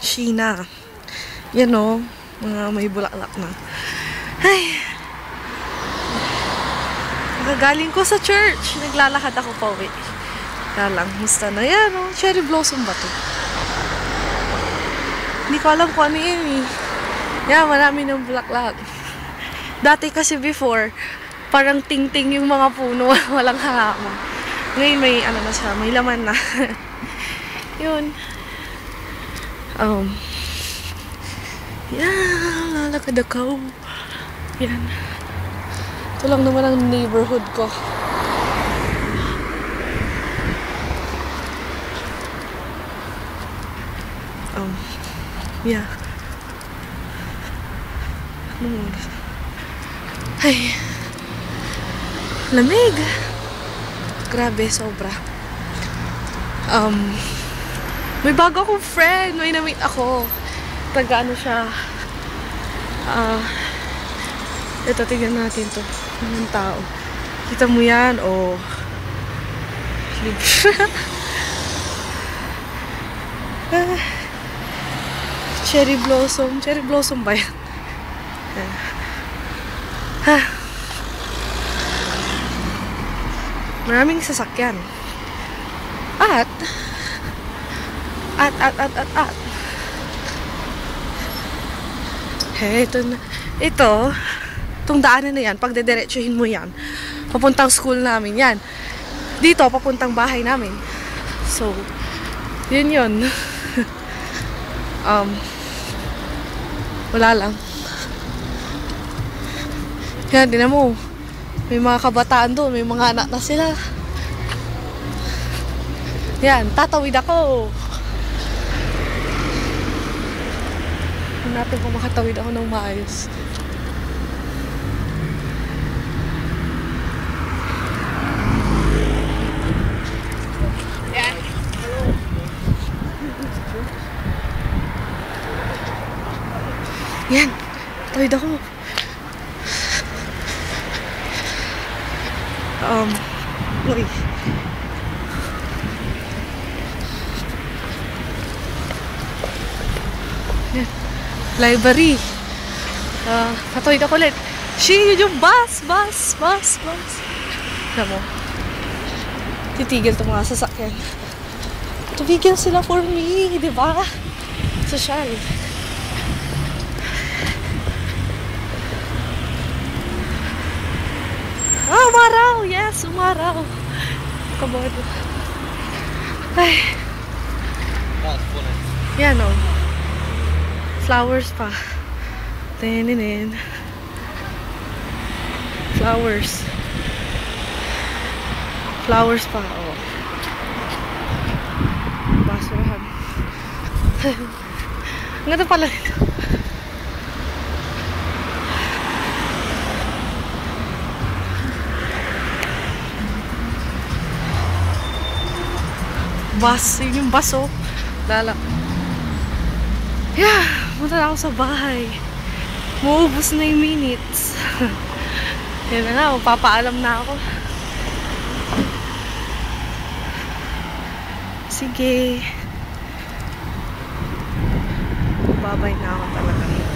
Sheena. Yan o. Mga may bulaklak na. Ay. Nakagaling ko sa church. Naglalakad ako pa uwi. Kaya lang, musta na yan o. Cherry blossom ba to? Hindi ko alam kung ano yun eh. Yan, marami ng bulaklak. Dati kasi before, parang ting-ting yung mga puno. Walang halaman. Ngayon may ano na siya. May laman na. Yun. Yan, lalakad ako. Yan. Ito lang naman ang neighborhood ko. Yeah. Ay. Lamig. Grabe, sobra. May bago akong friend. May na-meet ako. Taga ano siya. Ito, tignan natin to. Anong tao. Kita mo yan, oh. Cherry blossom. Cherry blossom ba yan? Maraming sasakyan. At hey, itong daanan na yan, pag dediretsuhin mo yan, papuntang school namin yan. Dito, papuntang bahay namin. So, yun. Wala lang. Yan, tinan mo. May mga kabataan doon, may mga anak na sila. Yan, tatawid ako. Natin kung makatawid ako ng maayos. Yan. Yan, tawid ako. Uy. Yan. Library. Patawid ako ulit. Yun yung bus. Alam mo, titigil itong mga sasakyan. Tumigil sila for me, di ba? Social. Umaraw! Yes, umaraw! Kabodo. Ay. Yan o. Flowers pa. Tininin. Flowers pa. Oh. Basurahan. Ang ganda pala nito. Bus. Yun yung bus oh. Lala. Yeah. Punta na ako sa bahay. Maubos na yung minutes. Yan na, magpapaalam na ako. Sige. Babay na ako talaga.